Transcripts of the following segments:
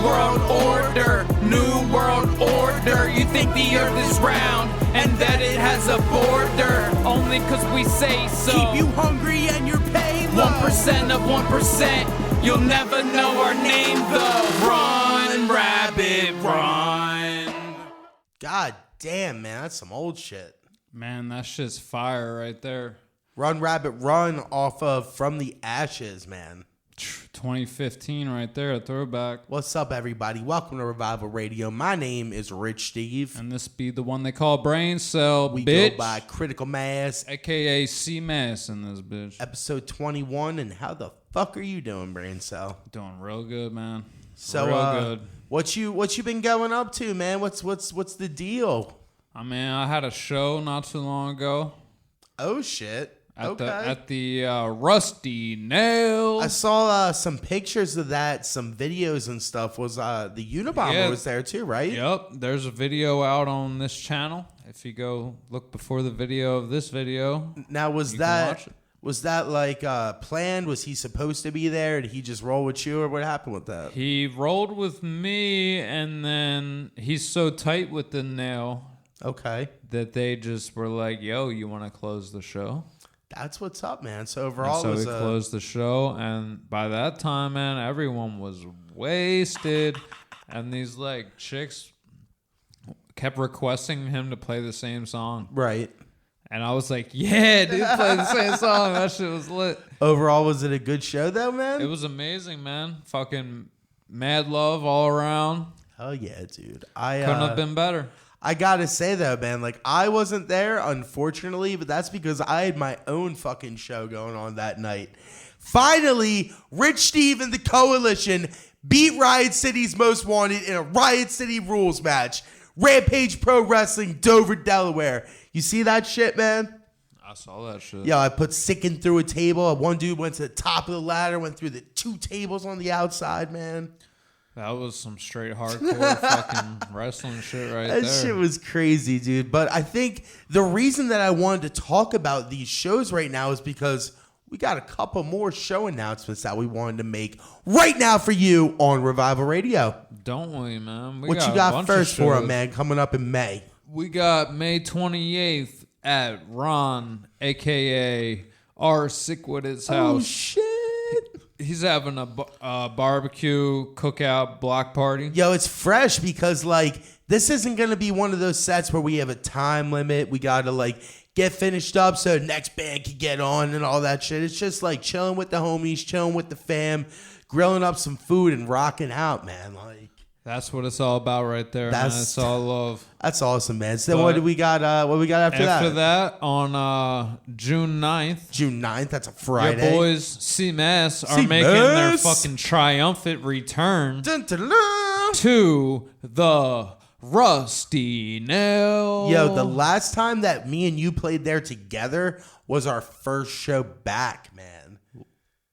world order, new world order. You think the earth is round and that it has a border, only cause we say so. Keep you hungry and your pay low. 1% of 1%, you'll never know our name though. Run, rabbit, run. God damn, man, that's some old shit. Man, that shit's fire right there. Run, Rabbit, Run off of From the Ashes, man. 2015 right there, a throwback. What's up, everybody? Welcome to Revival Radio. My name is Rich Steve. And this be the one they call Brain Cell, We bitch. go by Critical Mass. A.K.A. CMASS in this bitch. Episode 21, and how the fuck are you doing, Brain Cell? Doing real good, man. So, real good. What you been going up to, man? What's the deal? I mean, I had a show not too long ago. Oh, shit. At the Rusty Nail. I saw some pictures of that, some videos and stuff. Was the Unabomber was there too, right? Yep. There's a video out on this channel. If you go look before the video of this video. Now, was that like planned? Was he supposed to be there? Did he just roll with you, or what happened with that? He rolled with me, and then he's so tight with the Nail. Okay. That they just were like, yo, you want to close the show? That's what's up, man. So overall, we closed the show, and by that time, man, everyone was wasted, and these like chicks kept requesting him to play the same song. Right. And I was like, yeah, dude, play the same song. That shit was lit. Overall, was it a good show, though, man? It was amazing, man. Fucking mad love all around. Hell yeah, dude. Couldn't have been better. I gotta say though, man, like I wasn't there, unfortunately, but that's because I had my own fucking show going on that night. Finally, Rich Steve and the Coalition beat Riot City's Most Wanted in a Riot City rules match. Rampage Pro Wrestling, Dover, Delaware. You see that shit, man? I saw that shit. Yeah, I put Sickin through a table. One dude went to the top of the ladder, went through the two tables on the outside, man. That was some straight hardcore fucking wrestling shit right there. That shit was crazy, dude. But I think the reason that I wanted to talk about these shows right now is because we got a couple more show announcements that we wanted to make right now for you on Revival Radio. Don't we, man? What you got first for him, man, coming up in May? We got May 28th at Ron, a.k.a. R. Sickwit's house. Oh, shit. He's having a barbecue, cookout, block party. Yo, it's fresh because, like, this isn't going to be one of those sets where we have a time limit. We got to, like, get finished up so the next band can get on and all that shit. It's just, like, chilling with the homies, chilling with the fam, grilling up some food and rocking out, man. Like, that's what it's all about right there, man. It's all love. That's awesome, man. So what do we got after that? After that, on June 9th. June 9th, that's a Friday. Your boys, CMASS, are making their fucking triumphant return to the Rusty Nail. Yo, the last time that me and you played there together was our first show back, man.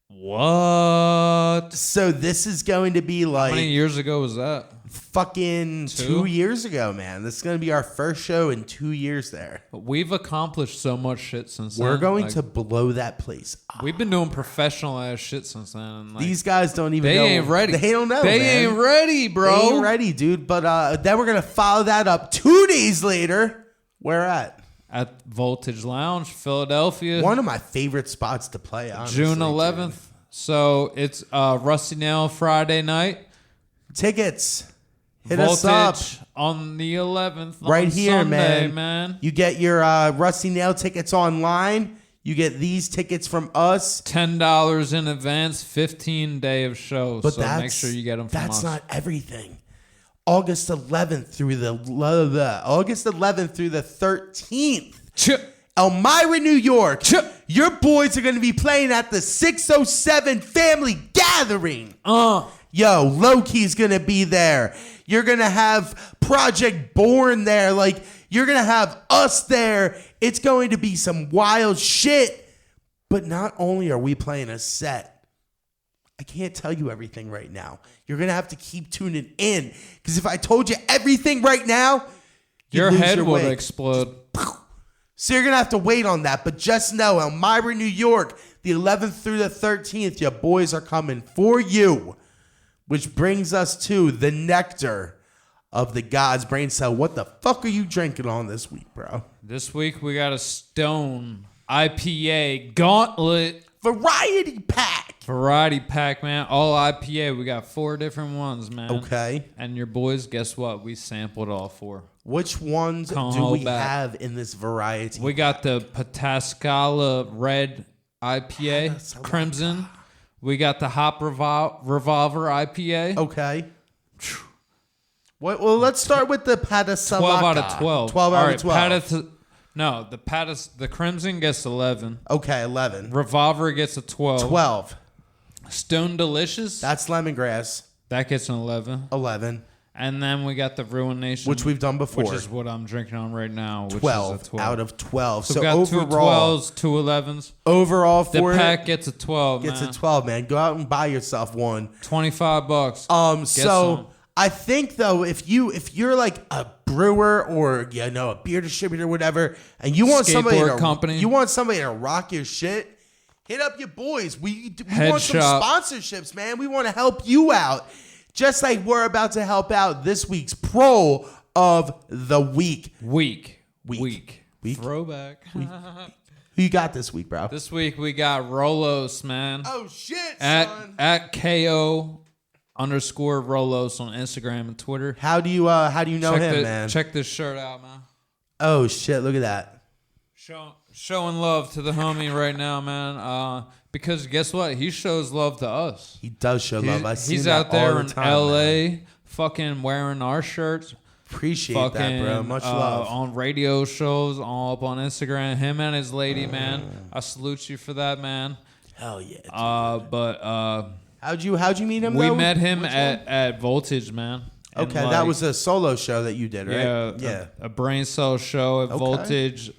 What? So this is going to be like... How many years ago was that? Fucking 2 years ago, man. This is going to be our first show in 2 years there. We've accomplished so much shit since then. We're going to blow that place up. We've been doing professional ass shit since then. Like, these guys don't even know. They ain't ready. They don't know, They man. ain't ready, bro. They ain't ready, dude. But then we're going to follow that up 2 days later. Where at? At Voltage Lounge, Philadelphia. One of my favorite spots to play, honestly. June 11th. Dude. So it's Rusty Nail Friday night. Tickets. Hit Voltage us up on the 11th. Right on here, Sunday, man. You get your Rusty Nail tickets online. You get these tickets from us. $10 in advance, 15-day of shows. But so make sure you get them from us. That's not everything. August 11th through the 13th. Elmira, New York. Your boys are going to be playing at the 607 Family Gathering. Yo, Loki's going to be there. You're going to have Project Born there. Like, you're going to have us there. It's going to be some wild shit. But not only are we playing a set, I can't tell you everything right now. You're going to have to keep tuning in. Because if I told you everything right now, your head would explode. So you're going to have to wait on that. But just know, Elmira, New York, the 11th through the 13th, your boys are coming for you. which brings us to the nectar of the gods. Brain Cell, what the fuck are you drinking on this week, bro? This week we got a Stone IPA Gauntlet Variety pack, man. All IPA. We got 4 different ones, man. Okay. And your boys, guess what? We sampled all 4. Which ones do we have in this variety? We got the Pataskala Red IPA, Crimson. We got the Hop Revolver IPA. Okay. Well, let's start with the Patasalaka. 12 out of 12. 12 out of 12. The Crimson gets 11. Okay, 11. Revolver gets a 12. 12. Stone Delicious. That's lemongrass. That gets an 11. 11. And then we got the Ruination, which we've done before. Which is what I'm drinking on right now. Which 12, is a 12 out of 12. So we got overall, 2 12s, 2 11s. Overall, the pack gets a 12. Gets a 12, man. Go out and buy yourself one. $25. So I think though, if you're like a brewer or a beer distributor, or whatever, and you want somebody to rock your shit, hit up your boys. We want some sponsorships, man. We want to help you out. Just like we're about to help out this week's pro of the week. Week. Throwback. Who you got this week, bro? This week we got Rolos, man. Oh shit, son. At KO _Rolos on Instagram and Twitter. How do you know him, man? Check this shirt out, man. Oh shit, look at that. Showing love to the homie right now, man. Because guess what? He shows love to us. He does show love. He's out there in LA, fucking wearing our shirts. Appreciate that, bro. Much love. On radio shows, all up on Instagram. Him and his lady, man. I salute you for that, man. Hell yeah. But how'd you meet him? We met him at Voltage, man. Okay, that was a solo show that you did, right? Yeah. A brain cell show at Voltage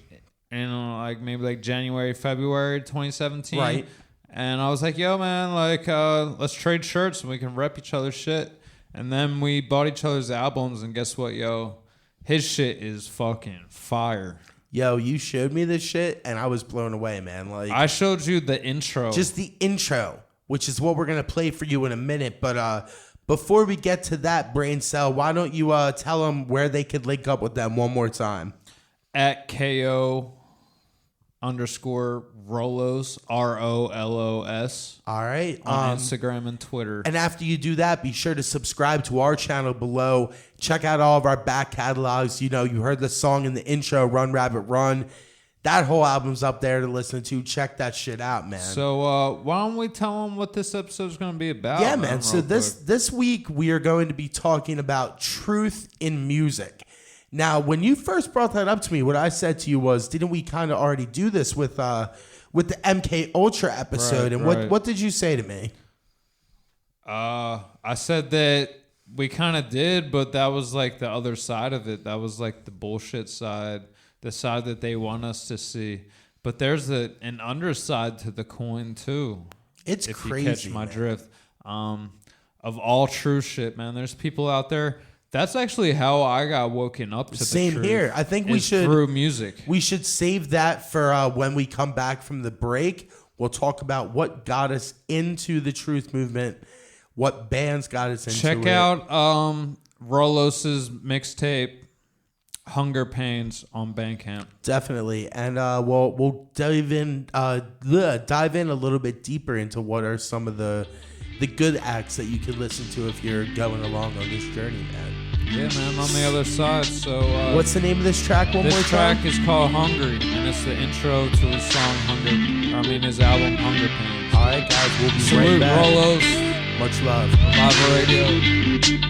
in maybe January, February 2017. Right. And I was like, yo, man, let's trade shirts and we can rep each other's shit. And then we bought each other's albums, and guess what, yo? His shit is fucking fire. Yo, you showed me this shit, and I was blown away, man. I showed you the intro. Just the intro, which is what we're going to play for you in a minute. But before we get to that, Brain Cell, why don't you tell them where they could link up with them one more time? At KO _Rolos, ROLOS. All right. On Instagram and Twitter. And after you do that, be sure to subscribe to our channel below. Check out all of our back catalogs. You heard the song in the intro, Run Rabbit Run. That whole album's up there to listen to. Check that shit out, man. So why don't we tell them what this episode's going to be about? Yeah, man. So this week we are going to be talking about truth in music. Now, when you first brought that up to me, what I said to you was, didn't we kind of already do this with the MK Ultra episode? Right, and what did you say to me? I said that we kind of did, but that was the other side of it. That was the bullshit side, the side that they want us to see. But there's an underside to the coin too. It's crazy. If you catch my drift. Of all true shit, man. There's people out there. That's actually how I got woken up to the truth. Same here. I think we should through music. We should save that for when we come back from the break. We'll talk about what got us into the truth movement, what bands got us into it. Check out Rolos's mixtape, Hunger Pains, on Bandcamp. Definitely, and we'll dive in a little bit deeper into what are some of the good acts that you can listen to if you're going along on this journey, man. Yeah, man, on the other side. So, what's the name of this track? This track is called Hungry, and it's the intro to his song his album Hunger Pains. All right, guys, we'll be right back. Rolos. Much love. Revival Radio.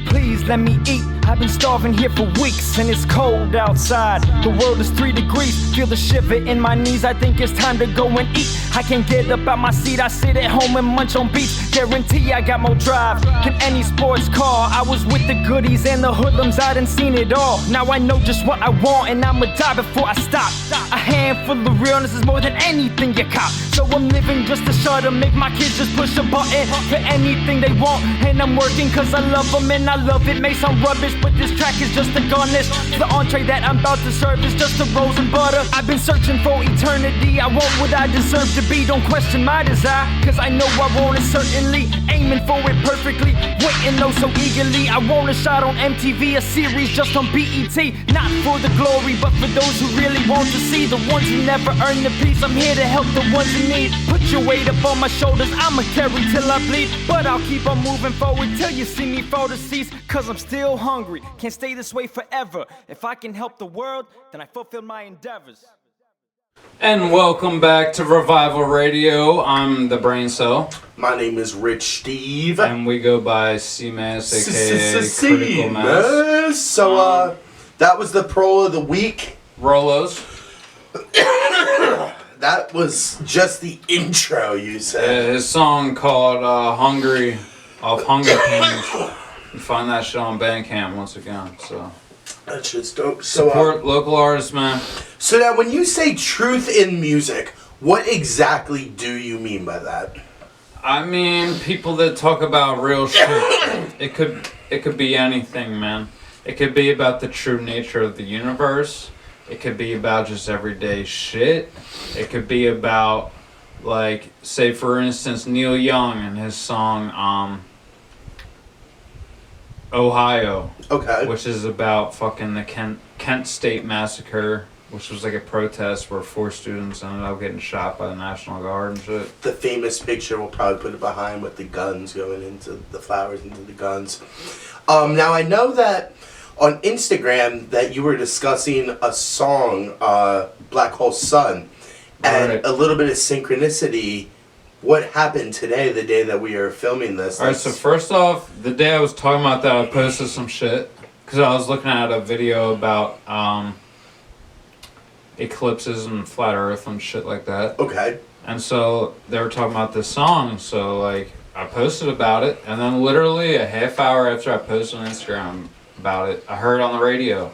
Please let me eat. I've been starving here for weeks and it's cold outside. The world is 3 degrees. Feel the shiver in my knees. I think it's time to go and eat. I can't get up out my seat. I sit at home and munch on beats. Guarantee I got more drive than any sports car. I was with the goodies and the hoodlums. I done seen it all. Now I know just what I want and I'ma die before I stop. A handful of realness is more than anything you cop. So I'm living just to try to make my kids just push a button for anything they want. And I'm working cause I love them and I love it. May sound rubbish, but this track is just a garnish. The entree that I'm about to serve is just a rose and butter. I've been searching for eternity. I want what I deserve to be. Don't question my desire, cause I know I want it certainly. Ain't aiming for it perfectly, waiting oh so eagerly. I want a shot on MTV, a series just on BET. Not for the glory, but for those who really want to see. The ones who never earn the peace, I'm here to help the ones in need. Put your weight up on my shoulders, I'ma carry till I bleed. But I'll keep on moving forward till you see me fall to cease. Cause I'm still hungry, can't stay this way forever. If I can help the world, then I fulfill my endeavors. And welcome back to Revival Radio. I'm the Brain Cell. My name is Rich Steve. And we go by CMASS, aka Critical Mass. So, that was the pro of the week. Rolos. That was just the intro, you said. His song called Hungry off Hunger Games. You find that shit on Bandcamp once again, so. That shit's dope. So, support local artists, man. So now, when you say truth in music, what exactly do you mean by that? I mean, people that talk about real shit. It could be anything, man. It could be about the true nature of the universe. It could be about just everyday shit. It could be about, like, say for instance, Neil Young and his song, Ohio. Okay. Which is about fucking the Kent State Massacre, which was like a protest where 4 students ended up getting shot by the National Guard and shit. The famous picture, we'll probably put it behind with the guns going into the flowers into the guns. Now I know that on Instagram that you were discussing a song, Black Hole Sun, and right. A little bit of synchronicity. What happened today, the day that we are filming this? Alright, so first off, the day I was talking about that, I posted some shit. Because I was looking at a video about eclipses and flat earth and shit like that. Okay. And so they were talking about this song, so like I posted about it, and then literally a half hour after I posted on Instagram about it, I heard it on the radio.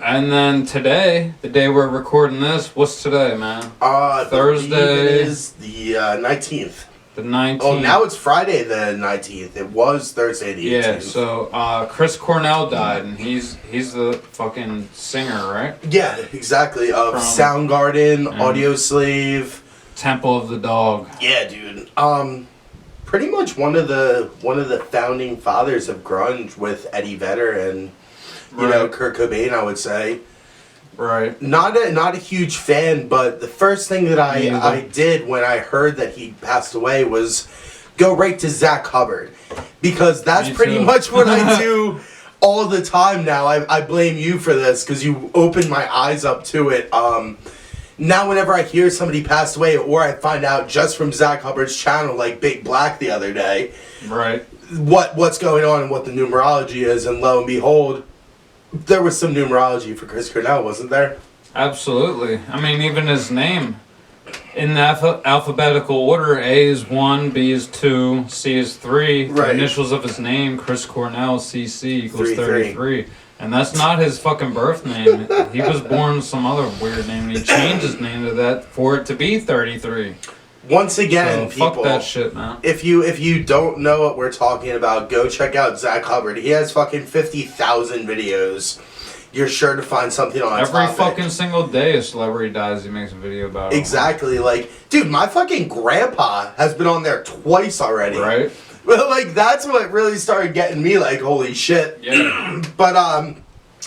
And then today, the day we're recording this, what's today, man? Thursday. It is the 19th. The 19th. Oh, now it's Friday the 19th. It was Thursday the 18th. Yeah, so Chris Cornell died, and he's the fucking singer, right? Yeah, exactly. Of Soundgarden, Audioslave, Temple of the Dog. Yeah, dude. Pretty much one of the founding fathers of grunge with Eddie Vedder and you know Kurt Cobain, I would say. Right. Not a huge fan, but the first thing that I did when I heard that he passed away was go right to Zach Hubbard, because that's pretty much what I do all the time now. I blame you for this because you opened my eyes up to it. Now whenever I hear somebody pass away, or I find out just from Zach Hubbard's channel, like Big Black the other day, right, what's going on and what the numerology is, and lo and behold, there was some numerology for Chris Cornell, wasn't there? Absolutely. I mean, even his name, in the alphabetical order, A is 1, B is 2, C is 3. Right. The initials of his name, Chris Cornell, CC equals 33. And that's not his fucking birth name. He was born some other weird name, and he changed his name to that for it to be 33. Once again, so people, fuck that shit, man. If you don't know what we're talking about, go check out Zach Hubbard. He has fucking 50,000 videos. You're sure to find something on every fucking single day a celebrity dies, he makes a video about it. Exactly. Like, dude, my fucking grandpa has been on there twice already. Right. Well, like, that's what really started getting me like, holy shit. Yeah. But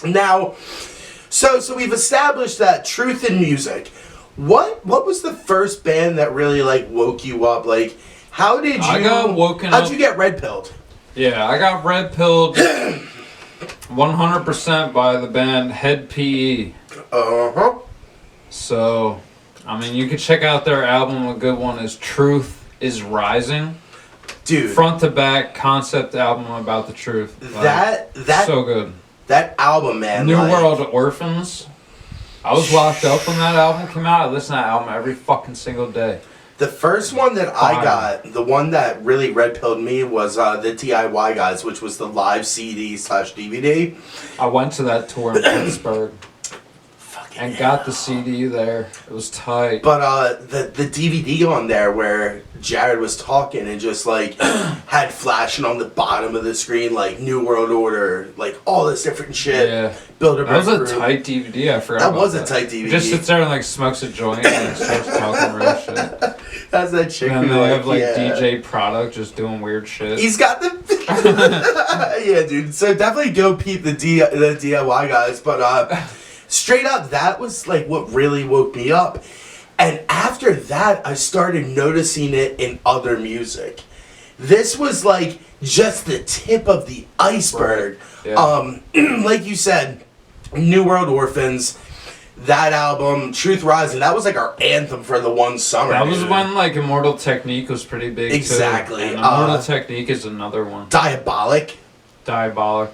now, so we've established that truth in music. What was the first band that really like woke you up? Like, how did you? I got woken up. How'd you get red pilled? Yeah, I got red pilled 100% by the band Head PE. So, I mean, you could check out their album. A good one is Truth Is Rising. Dude, front to back concept album about the truth. That so good. That album, man. New World Orphans. I was locked up when that album came out. I listened to that album every fucking single day. The first one that I got, the one that really red-pilled me was the DIY Guys, which was the live CD/DVD. I went to that tour in Pittsburgh. And got the CD there. It was tight. But the DVD on there where Jared was talking and just like had flashing on the bottom of the screen like New World Order, like all this different shit. Yeah. Bilderberg That was a tight DVD. I forgot. That was a tight DVD. He just sits there and like smokes a joint and starts talking real shit. That's that chick And who they have like yeah. DJ Product just doing weird shit. He's got the yeah, dude. So definitely go peep the DIY guys. But straight up, that was like what really woke me up. And after that, I started noticing it in other music. This was like just the tip of the iceberg. Right. Yeah. Like you said, New World Orphans. That album, Truth Rising, that was like our anthem for the one summer. That was dude. when like Immortal Technique was pretty big. Exactly. Too. And Immortal Technique is another one. Diabolic. Diabolic.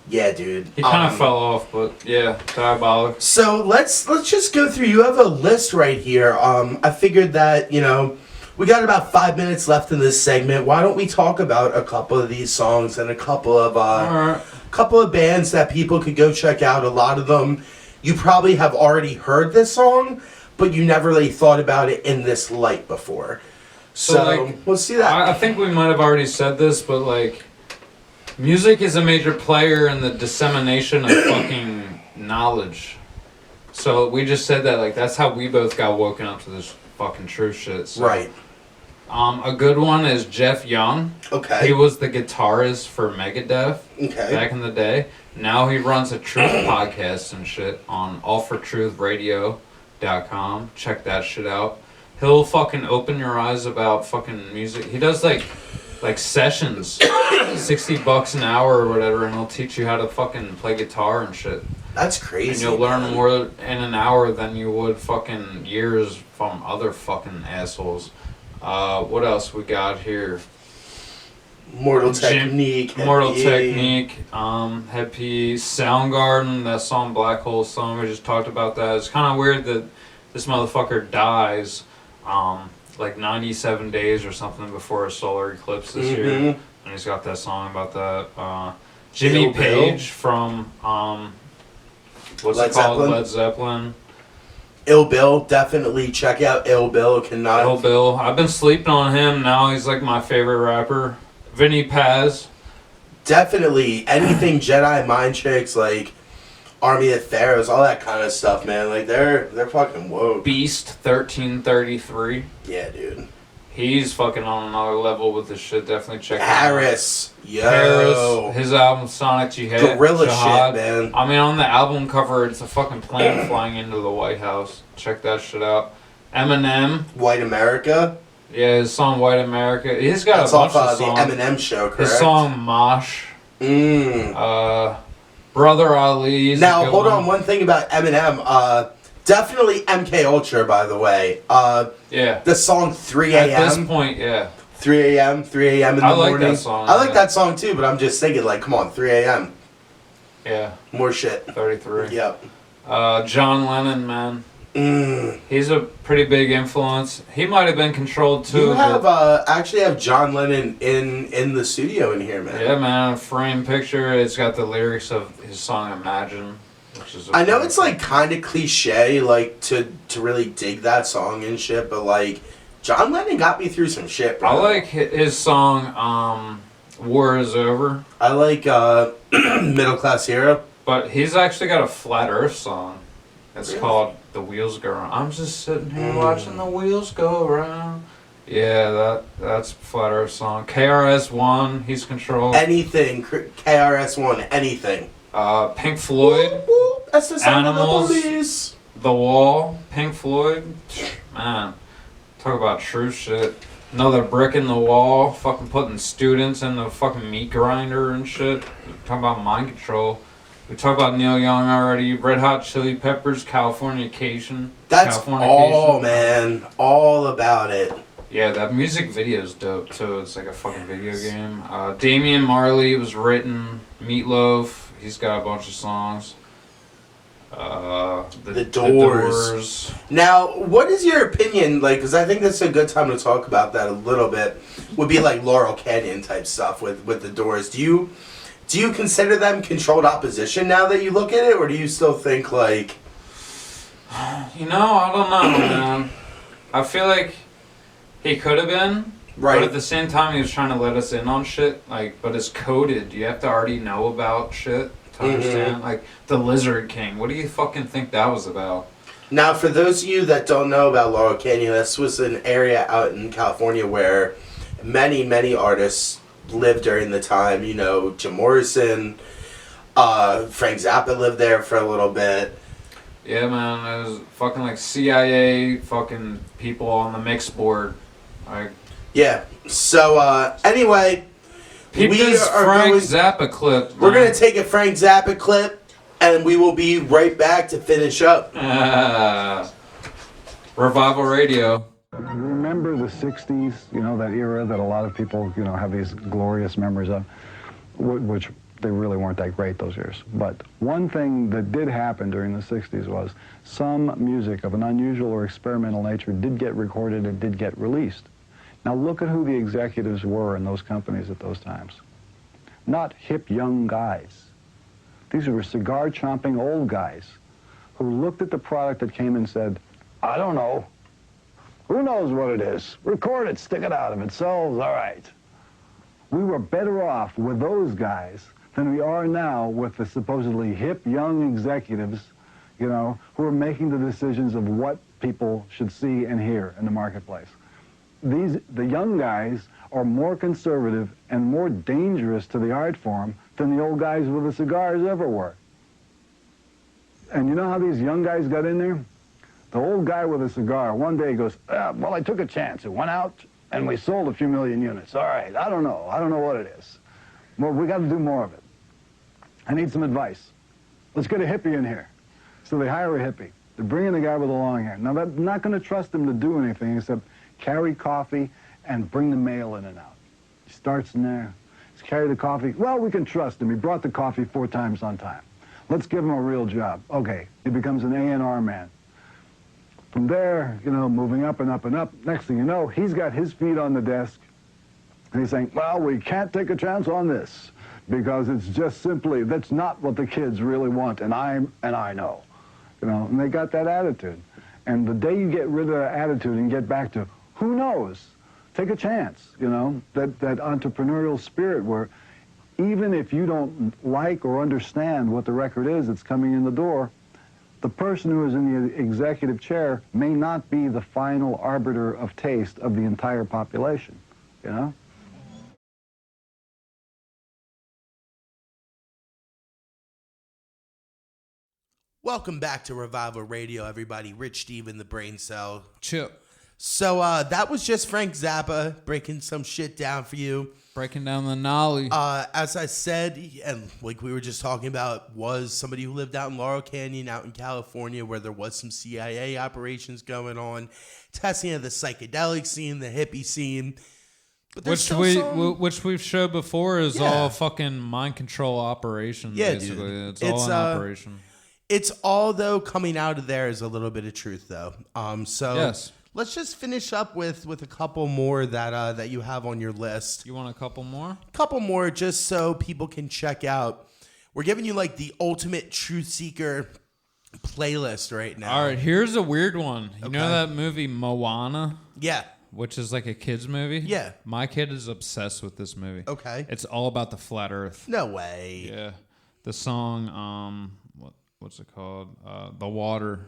Yeah, dude. He kind of fell off, but yeah, Diabolic. So let's just go through. You have a list right here. I figured that we got about 5 minutes left in this segment. Why don't we talk about a couple of these songs and a couple of bands that people could go check out. A lot of them. You probably have already heard this song, but you never really thought about it in this light before. So like, let's see that. I think we might have already said this, but like, music is a major player in the dissemination of fucking knowledge. So we just said that, like, that's how we both got woken up to this fucking true shit. So, right. A good one is Jeff Young. Okay. He was the guitarist for Megadeth Okay. back in the day. Now he runs a truth podcast and shit on allfortruthradio.com. Check that shit out. He'll fucking open your eyes about fucking music. He does like sessions, $60 an hour or whatever, and he'll teach you how to fucking play guitar and shit. That's crazy. And you'll learn man. more in an hour than you would fucking years from other fucking assholes. What else we got here? Mortal Technique. Mortal NPE. Technique, Happy, Soundgarden, that song Black Hole song, we just talked about that. It's kind of weird that this motherfucker dies like 97 days or something before a solar eclipse this year. And he's got that song about that. Jimmy Ill Bill? Page from, what's it called? Led Zeppelin. Ill Bill, definitely check out Ill Bill. Ill Bill. I've been sleeping on him. Now he's like my favorite rapper. Vinny Paz. Definitely anything Jedi Mind Tricks, like Army of Pharaohs, all that kind of stuff, man. Like they're fucking woke. Beast 1333. Yeah, dude. He's fucking on another level with this shit. Definitely check him out. Harris, yo. Harris, his album Sonic Jihad. Gorilla Jihad. shit, man. I mean, on the album cover, it's a fucking plane flying into the White House. Check that shit out. Eminem. White America. Yeah, his song White America. He's got That's a bunch off of songs. the Eminem show, correct? His song Mosh. Brother Ali. Now, hold on. One thing about Eminem. Definitely MK Ultra, by the way. Yeah. The song 3 a.m. At this point, yeah. 3 a.m. in the I like morning. that song, I like yeah. that song too, but I'm just thinking, like, come on, 3 a.m. Yeah. More shit. 33. Yep. John Lennon, man. Mm. He's a pretty big influence. He might have been controlled too. You have actually have John Lennon in the studio in here, man. Yeah, man. A frame picture. It's got the lyrics of his song Imagine. Which is I know it's like kind of cliche, like to really dig that song and shit, but like John Lennon got me through some shit, bro. I like his song War Is Over. I like Middle Class Hero. But he's actually got a Flat Earth song. It's Really? called The Wheels Go Round. I'm just sitting here watching the wheels go around. Yeah, that's Flat Earth song. KRS-One, he's controlled. Anything, KRS-One, anything. Pink Floyd. Whoop, whoop, that's the sound Animals. of the police. The Wall, Pink Floyd. Man, talk about true shit. Another brick in the wall, fucking putting students in the fucking meat grinder and shit. Talk about mind control. We talked about Neil Young already. Red Hot Chili Peppers, Californication. That's all, man. All about it. Yeah, that music video is dope too. It's like a fucking video game. Damian Marley was written. Meatloaf, he's got a bunch of songs. The Doors. Now, what is your opinion, like, because I think that's a good time to talk about that a little bit, would be like Laurel Canyon type stuff with the Doors. Do you consider them controlled opposition now that you look at it, or do you still think like... You know, I don't know, man. I feel like he could have been, Right. but at the same time he was trying to let us in on shit, like, but it's coded. You have to already know about shit to understand. Like, the Lizard King, what do you fucking think that was about? Now, for those of you that don't know about Laurel Canyon, this was an area out in California where many artists lived during the time. You know, Jim Morrison, Frank Zappa lived there for a little bit. Yeah, man, it was fucking like CIA fucking people on the mix board. Like, yeah. So, anyway, peep this Frank Zappa clip. We're going to take a Frank Zappa clip, and we will be right back to finish up. Revival Radio. Remember the 60s, you know, that era that a lot of people, you know, have these glorious memories of, which they really weren't that great those years. But one thing that did happen during the 60s was some music of an unusual or experimental nature did get recorded and did get released. Now look at who the executives were in those companies at those times. Not hip young guys. These were cigar-chomping old guys who looked at the product that came and said, I don't know. Who knows what it is? Record it, stick it out. If it sells, all right. We were better off with those guys than we are now with the supposedly hip young executives, you know, who are making the decisions of what people should see and hear in the marketplace. The young guys are more conservative and more dangerous to the art form than the old guys with the cigars ever were. And you know how these young guys got in there? The old guy with a cigar, one day goes, well, I took a chance. It went out, and we sold a few million units. All right, I don't know what it is. Well, we got to do more of it. I need some advice. Let's get a hippie in here. So they hire a hippie. They're bringing the guy with the long hair. Now, they're not going to trust him to do anything except carry coffee and bring the mail in and out. He starts in there. He's carried the coffee. Well, we can trust him. He brought the coffee 4 times on time. Let's give him a real job. Okay, he becomes an A&R man. From there, you know, moving up and up and up, next thing you know, he's got his feet on the desk, and he's saying, well, we can't take a chance on this, because it's just simply, that's not what the kids really want, and I know. You know, and they got that attitude. And the day you get rid of that attitude and get back to, who knows, take a chance, you know, that entrepreneurial spirit where even if you don't like or understand what the record is that's coming in the door, the person who is in the executive chair may not be the final arbiter of taste of the entire population, you know? Welcome back to Revival Radio, everybody. Rich Steven, the Brain Cell. Chip. So that was just Frank Zappa breaking some shit down for you. Breaking down the nollie. As I said, and like we were just talking about, was somebody who lived out in Laurel Canyon, out in California, where there was some CIA operations going on, testing of the psychedelic scene, the hippie scene. But which we've showed before is all fucking mind control operations. Yeah, basically. Dude. It's all an operation. It's all, though, coming out of there is a little bit of truth, though. So yes. Let's just finish up with a couple more that you have on your list. You want a couple more? Couple more, just so people can check out. We're giving you like the ultimate truth seeker playlist right now. All right, here's a weird one. You know that movie Moana? Yeah. Which is like a kid's movie? Yeah. My kid is obsessed with this movie. Okay. It's all about the flat Earth. No way. Yeah. The song, what's it called? The Water.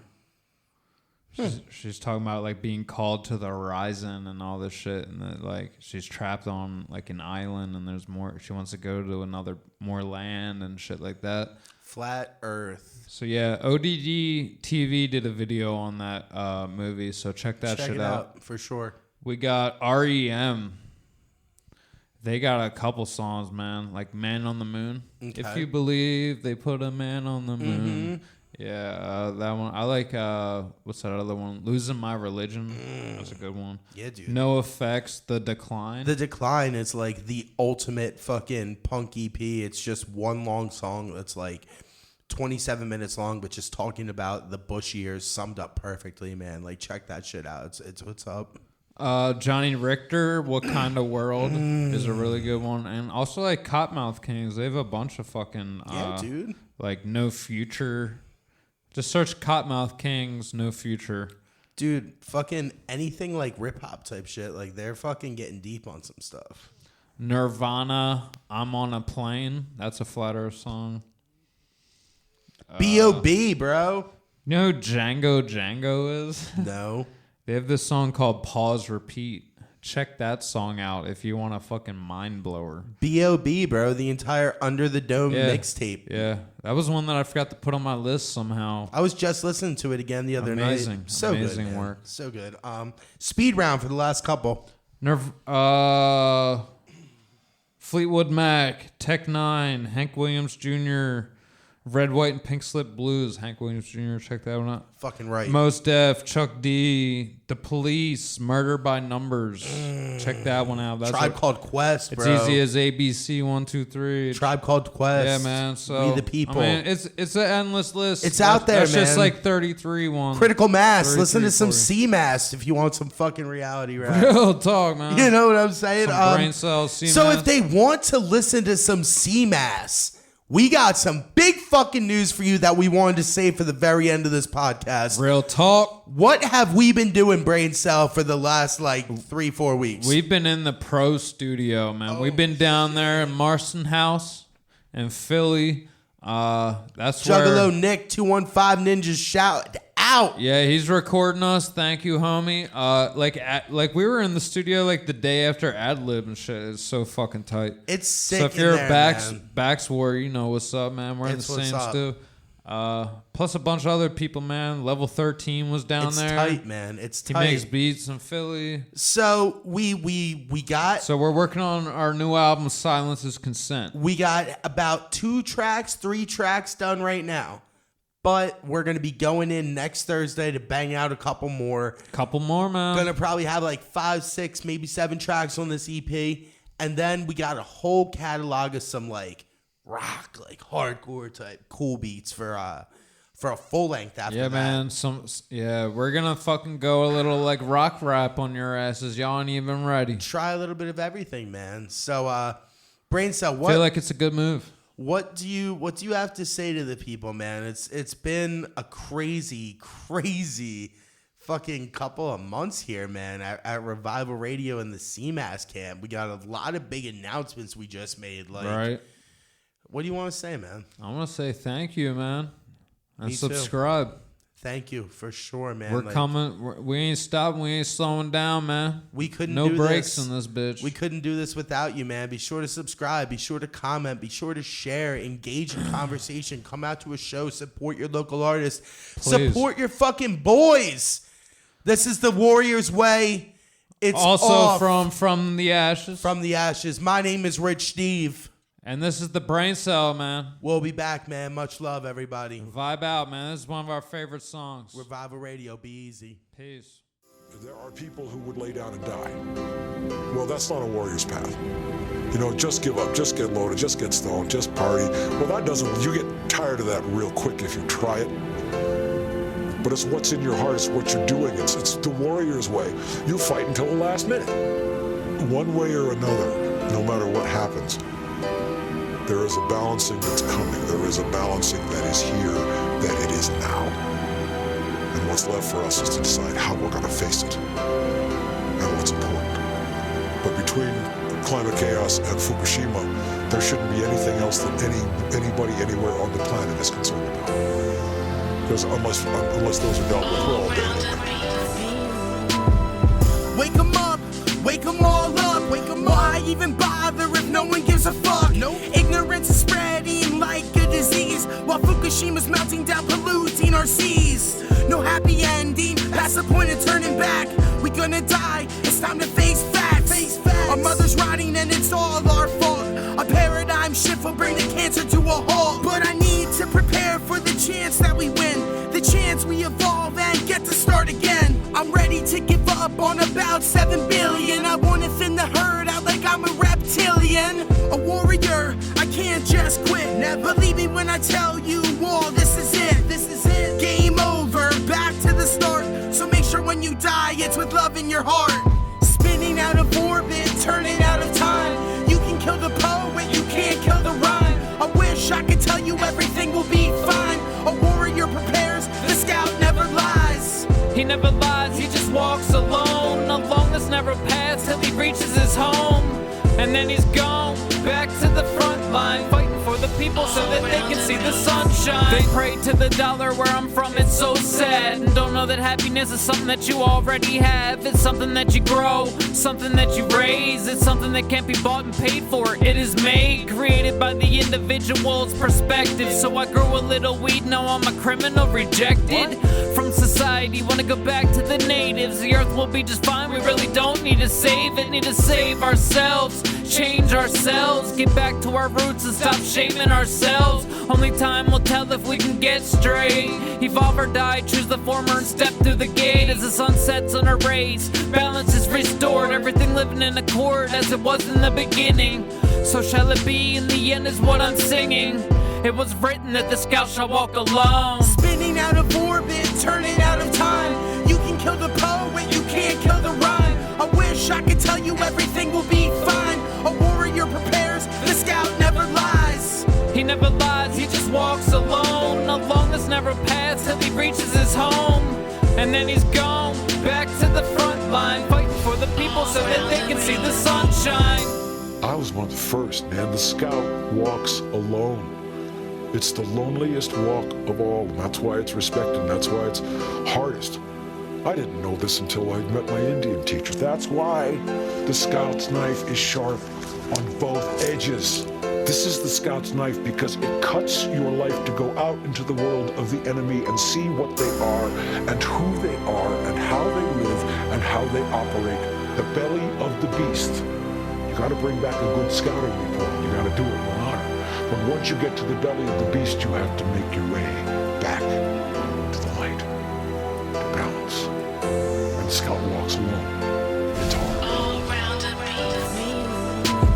She's talking about like being called to the horizon and all this shit, and that like she's trapped on like an island, and there's more. She wants to go to more land and shit like that. Flat Earth. So yeah, ODD TV did a video on that movie, so check that shit out for sure. We got REM. They got a couple songs, man, like Man on the Moon. Okay. If you believe they put a man on the moon. Mm-hmm. Yeah, that one. I like, what's that other one? Losing My Religion. That's a good one. Yeah, dude. No Effects, The Decline. The Decline is like the ultimate fucking punk EP. It's just one long song that's like 27 minutes long, but just talking about the Bush years summed up perfectly, man. Like, check that shit out. It's what's up. Johnny Richter, What Kind of World is a really good one. And also like Cottonmouth Kings. They have a bunch of fucking, dude. Like No Future. Just search Cottonmouth Kings, No Future. Dude, fucking anything like rip hop type shit, like they're fucking getting deep on some stuff. Nirvana, I'm on a Plane. That's a Flat Earth song. B.O.B., bro. You know who Django is? No. They have this song called Pause Repeat. Check that song out if you want a fucking mind blower. B.O.B., bro. The entire Under the Dome mixtape. Yeah. That was one that I forgot to put on my list somehow. I was just listening to it again the other night. So Amazing good, work. So good. Speed round for the last couple. Fleetwood Mac, Tech Nine, Hank Williams Jr., Red, White, and Pink Slip Blues. Hank Williams Jr., check that one out. Fucking right. Mos Def, Chuck D, The Police, Murder by Numbers. Check that one out. That's Tribe Called Quest, bro. It's easy as ABC 1, 2, 3. Tribe Called Quest. Yeah, man. So We the People. I mean, it's an endless list. It's out there, That's man. just like 33 ones. Critical Mass. Listen to some 40. CMASS if you want some fucking reality rap. Real talk, man. You know what I'm saying? Some brain cells, CMASS. So if they want to listen to some CMASS, we got some big fucking news for you that we wanted to say for the very end of this podcast. Real talk. What have we been doing, Brain Cell, for the last 3-4 weeks? We've been in the pro studio, man. We've been down there in Marston House in Philly. That's Juggalo where Nick 215 Ninjas shout out. Yeah, he's recording us. Thank you, homie. Like we were in the studio like the day after ad lib and shit. It's so fucking tight. It's sick. So if in you're there, a man. Bax War, you know what's up, man. We're It's in the what's same up. stu. Plus a bunch of other people, man. Level 13 was down It's there. tight, man. It's He tight. makes beats in Philly. So we got So we're working on our new album, Silence is Consent. we got about 3 tracks done right now. But we're going to be going in next Thursday to bang out a couple more. Couple more, man. Going to probably have 5, 6, maybe 7 tracks on this EP. And then we got a whole catalog of some rock, hardcore type cool beats for a full length after Yeah, that. man. We're going to fucking go a little rock rap on your asses. Y'all ain't even ready. Try a little bit of everything, man. So, Brain Cell, I feel like it's a good move. What do you have to say to the people, man? It's been a crazy fucking couple of months here, man, at Revival Radio and the CMASS camp. We got a lot of big announcements we just made. Right. What do you want to say, man? I want to say thank you, man. And Me too. subscribe. Thank you for sure, man. We're coming. We ain't stopping. We ain't slowing down, man. We couldn't No do breaks this. in this bitch. We couldn't do this without you, man. Be sure to subscribe. Be sure to comment. Be sure to share. Engage in conversation. Come out to a show. Support your local artists. Please. Support your fucking boys. This is the Warriors way. It's also off from the ashes. from the ashes. My name is Rich Steve. And this is the Brain Cell, man. We'll be back, man. Much love, everybody. Vibe out, man. This is one of our favorite songs. Revival Radio. Be easy. Peace. There are people who would lay down and die. Well, that's not a warrior's path. You know, just give up, just get loaded, just get stoned, just party. Well, that doesn't, you get tired of that real quick if you try it. But it's what's in your heart, it's what you're doing. It's the warrior's way. You fight until the last minute. One way or another, no matter what happens, there is a balancing that's coming. There is a balancing that is here, that it is now. And what's left for us is to decide how we're going to face it and what's important. But between climate chaos and Fukushima, there shouldn't be anything else that anybody anywhere on the planet is concerned about. Because unless those are dealt with, we're all dead. Wake 'em up, wake 'em all up, wake 'em up. Why even bother if no one gives a fuck? No. Ignorance is spreading like a disease, while Fukushima's melting down, polluting our seas. No happy ending, that's the point of turning back. We gonna die, it's time to face facts. Our mother's rotting and it's all our fault. A paradigm shift will bring the cancer to a halt. But I need to prepare for the chance that we win, the chance we evolve and get to start again. I'm ready to give up on about 7 billion. I wanna thin the herd out like I'm a reptilian. A warrior, I can't just quit. Never believe me when I tell you all this is it. This is it. Game over, back to the start. So make sure when you die, it's with love in your heart. Spinning out of orbit, turning out of time. You can kill the poet, you can't kill the rhyme. I wish I could tell you everything will be fine. A warrior prepares, the scout never lies. He never lies, he just walks alone along this narrow path till he reaches his home. And then he's gone back to the front line, fighting for the people. people so that they can see the sunshine. They pray to the dollar, where I'm from it's so sad, and don't know that happiness is something that you already have. It's something that you grow, something that you raise. It's something that can't be bought and paid for. It is made, created by the individual's perspective. So I grew a little weed, now I'm a criminal, rejected from society. Wanna go back to the natives. The earth will be just fine, we really don't need to save it. Need to save ourselves, change ourselves, get back to our roots and stop shaming ourselves. Only time will tell if we can get straight. Evolve or die, choose the former and step through the gate. As the sun sets on a race, balance is restored, everything living in accord as it was in the beginning. So shall it be, in the end is what I'm singing. It was written that the scout shall walk alone. Spinning out of orbit, turning out of time. You can kill the poet, you can't kill the rhyme. I wish I could tell you everything will be fine. A warrior prepares, the scout never lies. He never lies, he just walks alone. Along this narrow path till he reaches his home. And then he's gone, back to the front line, fighting for the people so that they can see the sunshine. I was one of the first, man. The scout walks alone. It's the loneliest walk of all, and that's why it's respected, and that's why it's hardest. I didn't know this until I met my Indian teacher. That's why the scout's knife is sharp on both edges. This is the scout's knife because it cuts your life to go out into the world of the enemy and see what they are and who they are and how they live and how they operate. The belly of the beast. You gotta bring back a good scouting report. You gotta do it with honor. But once you get to the belly of the beast, you have to make your way back to the light, to balance. And the scout walks alone. It's hard.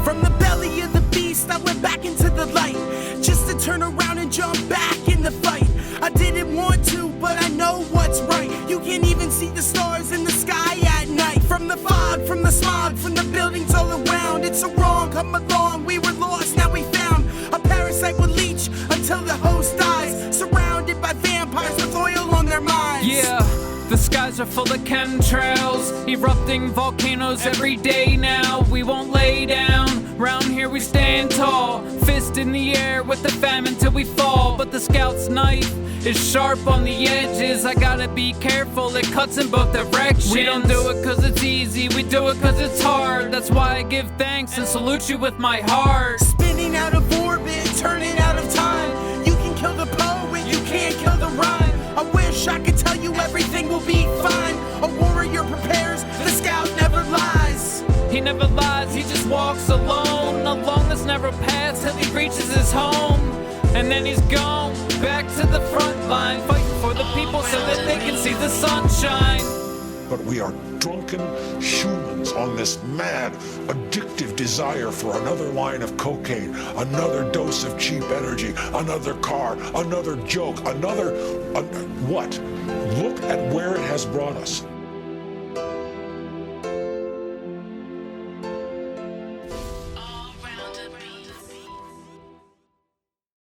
From the belly of the beast, I went back into the light, just to turn around and jump back in the fight. I didn't want to, but I know what's right. You can't even see the stars in the sky at night. From the fog, from the smog, from the buildings all around. It's so wrong, come along, we were lost, now we found. A parasite will leech until the host dies, surrounded by vampires with oil on their minds. Yeah, the skies are full of chemtrails, erupting volcanoes every day now. We won't lay down, round here we stand tall, fist in the air with the famine till we fall. But the scout's knife is sharp on the edges. I gotta be careful, it cuts in both directions. We don't do it cause it's easy, we do it cause it's hard. That's why I give thanks and salute you with my heart. Spinning out of orbit, turning out of time. You can kill the poet, you can't kill the rhyme. I wish I could tell you everything will be fine. A warrior prepares, the scout never lies. He never lies, he just walks alone, along this narrow path till he reaches his home. And then he's gone, back to the front line, fighting for the people so that they can see the sunshine. But we are drunken humans on this mad, addictive desire for another line of cocaine, another dose of cheap energy, another car, another joke, what? Look at where it has brought us.